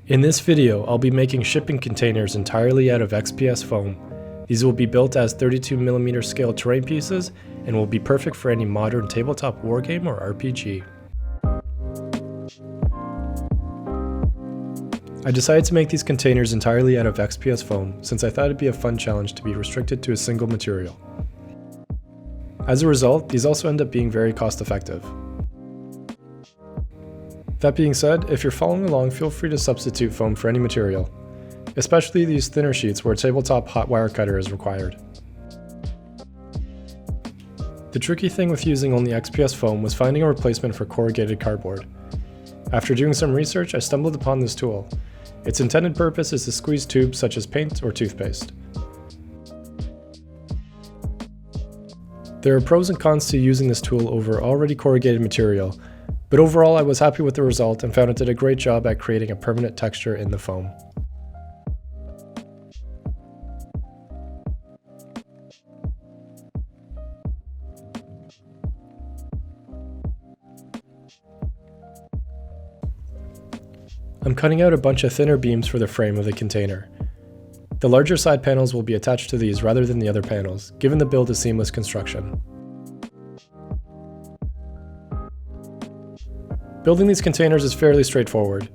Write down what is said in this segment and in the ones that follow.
In this video, I'll be making shipping containers entirely out of XPS foam. These will be built as 32mm scale terrain pieces and will be perfect for any modern tabletop wargame or RPG. I decided to make these containers entirely out of XPS foam since I thought it'd be a fun challenge to be restricted to a single material. As a result, these also end up being very cost effective. That being said, if you're following along, feel free to substitute foam for any material, especially these thinner sheets where a tabletop hot wire cutter is required. The tricky thing with using only XPS foam was finding a replacement for corrugated cardboard. After doing some research, I stumbled upon this tool. Its intended purpose is to squeeze tubes such as paint or toothpaste. There are pros and cons to using this tool over already corrugated material, but overall I was happy with the result and found it did a great job at creating a permanent texture in the foam. I'm cutting out a bunch of thinner beams for the frame of the container. The larger side panels will be attached to these rather than the other panels, given the build is seamless construction. Building these containers is fairly straightforward.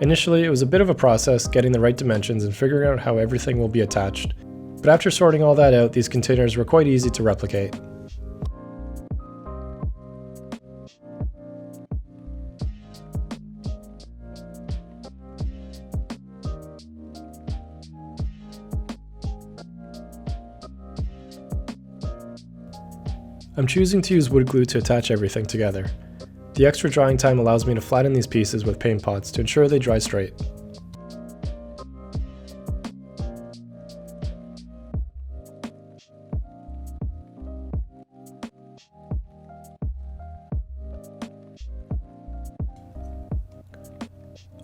Initially, it was a bit of a process getting the right dimensions and figuring out how everything will be attached, but after sorting all that out, these containers were quite easy to replicate. I'm choosing to use wood glue to attach everything together. The extra drying time allows me to flatten these pieces with paint pots to ensure they dry straight.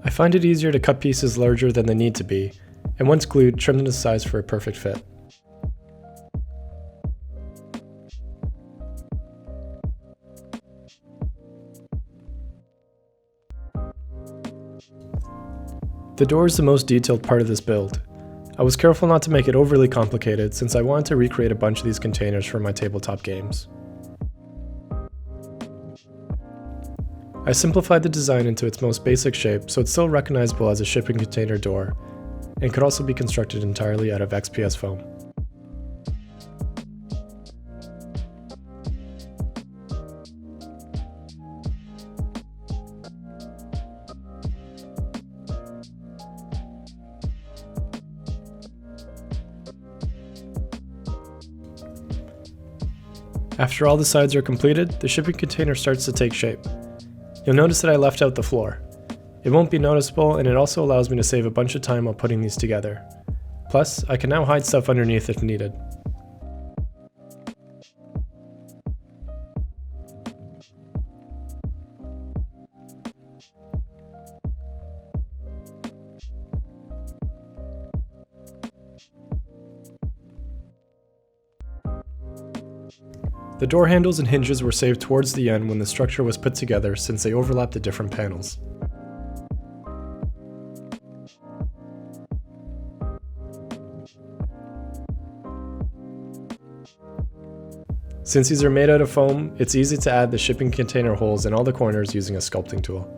I find it easier to cut pieces larger than they need to be, and once glued, trim them to size for a perfect fit. The door is the most detailed part of this build. I was careful not to make it overly complicated since I wanted to recreate a bunch of these containers for my tabletop games. I simplified the design into its most basic shape so it's still recognizable as a shipping container door, and could also be constructed entirely out of XPS foam. After all the sides are completed, the shipping container starts to take shape. You'll notice that I left out the floor. It won't be noticeable, and it also allows me to save a bunch of time while putting these together. Plus, I can now hide stuff underneath if needed. The door handles and hinges were saved towards the end when the structure was put together since they overlap the different panels. Since these are made out of foam, it's easy to add the shipping container holes in all the corners using a sculpting tool.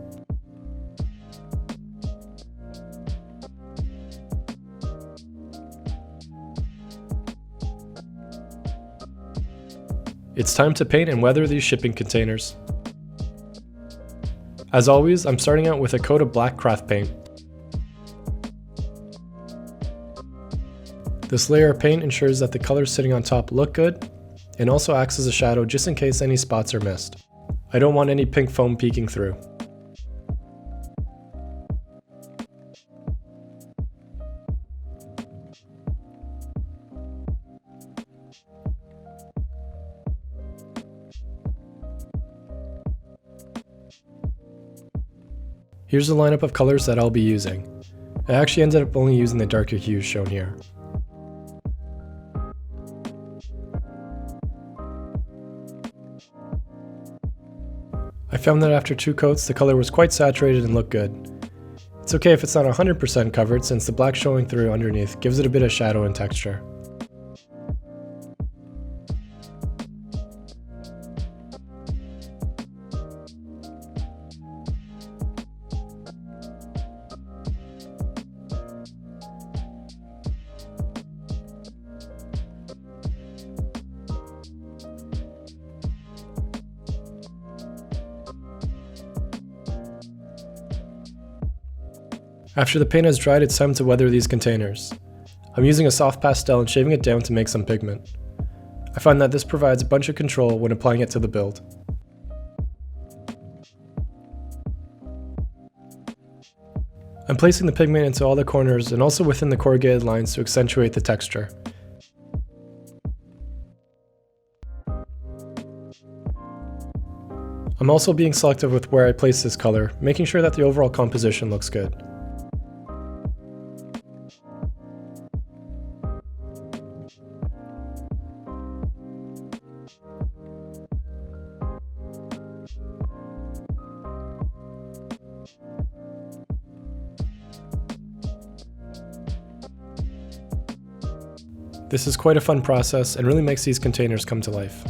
It's time to paint and weather these shipping containers. As always, I'm starting out with a coat of black craft paint. This layer of paint ensures that the colors sitting on top look good, and also acts as a shadow just in case any spots are missed. I don't want any pink foam peeking through. Here's the lineup of colors that I'll be using. I actually ended up only using the darker hues shown here. I found that after 2 coats the color was quite saturated and looked good. It's okay if it's not 100% covered, since the black showing through underneath gives it a bit of shadow and texture. After the paint has dried, it's time to weather these containers. I'm using a soft pastel and shaving it down to make some pigment. I find that this provides a bunch of control when applying it to the build. I'm placing the pigment into all the corners and also within the corrugated lines to accentuate the texture. I'm also being selective with where I place this color, making sure that the overall composition looks good. This is quite a fun process and really makes these containers come to life.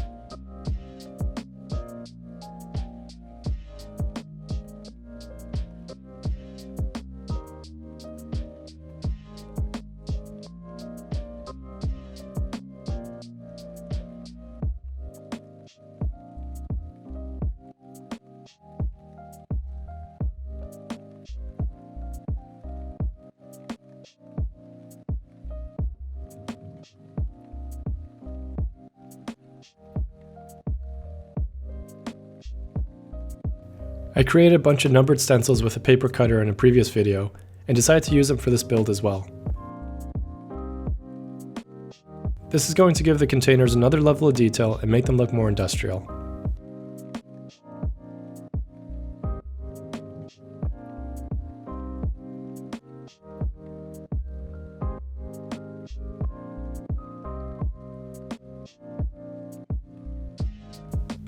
I created a bunch of numbered stencils with a paper cutter in a previous video, and decided to use them for this build as well. This is going to give the containers another level of detail and make them look more industrial.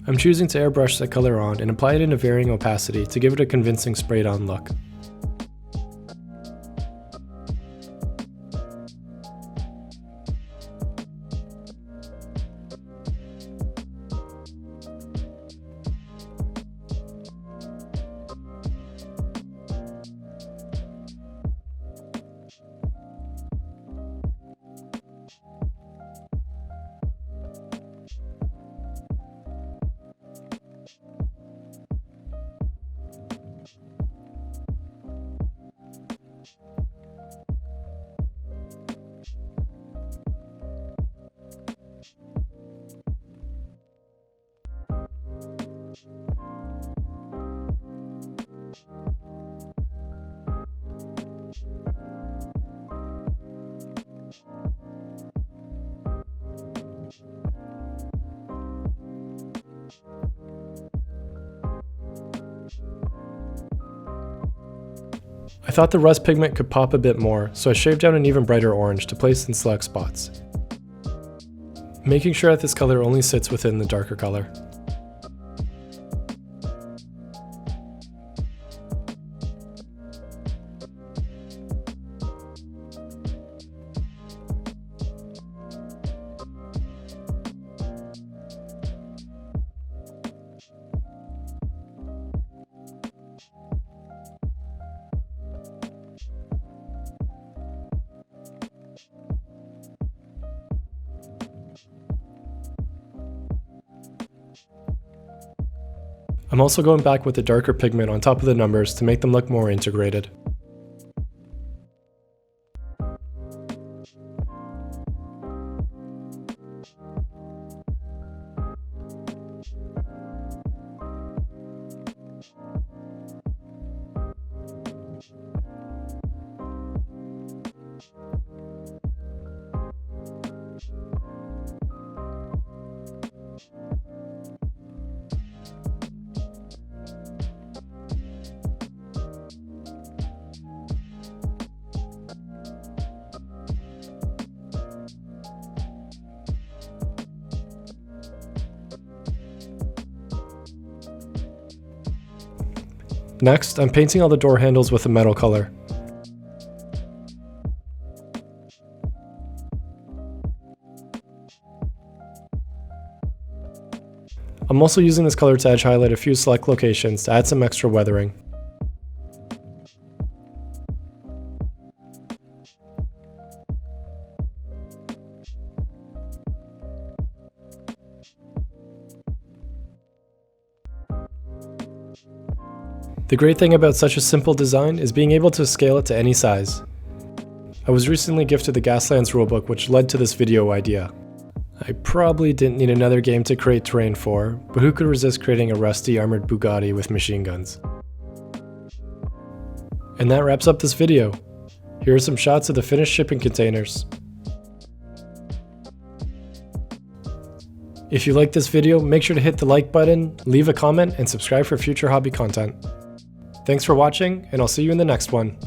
I'm choosing to airbrush the color on and apply it in a varying opacity to give it a convincing sprayed on look. I thought the rust pigment could pop a bit more, so I shaved down an even brighter orange to place in select spots, making sure that this color only sits within the darker color. I'm also going back with the darker pigment on top of the numbers to make them look more integrated. Next, I'm painting all the door handles with a metal color. I'm also using this color to edge highlight a few select locations to add some extra weathering. The great thing about such a simple design is being able to scale it to any size. I was recently gifted the Gaslands rulebook, which led to this video idea. I probably didn't need another game to create terrain for, but who could resist creating a rusty armored Bugatti with machine guns? And that wraps up this video. Here are some shots of the finished shipping containers. If you liked this video, make sure to hit the like button, leave a comment, and subscribe for future hobby content. Thanks for watching, and I'll see you in the next one.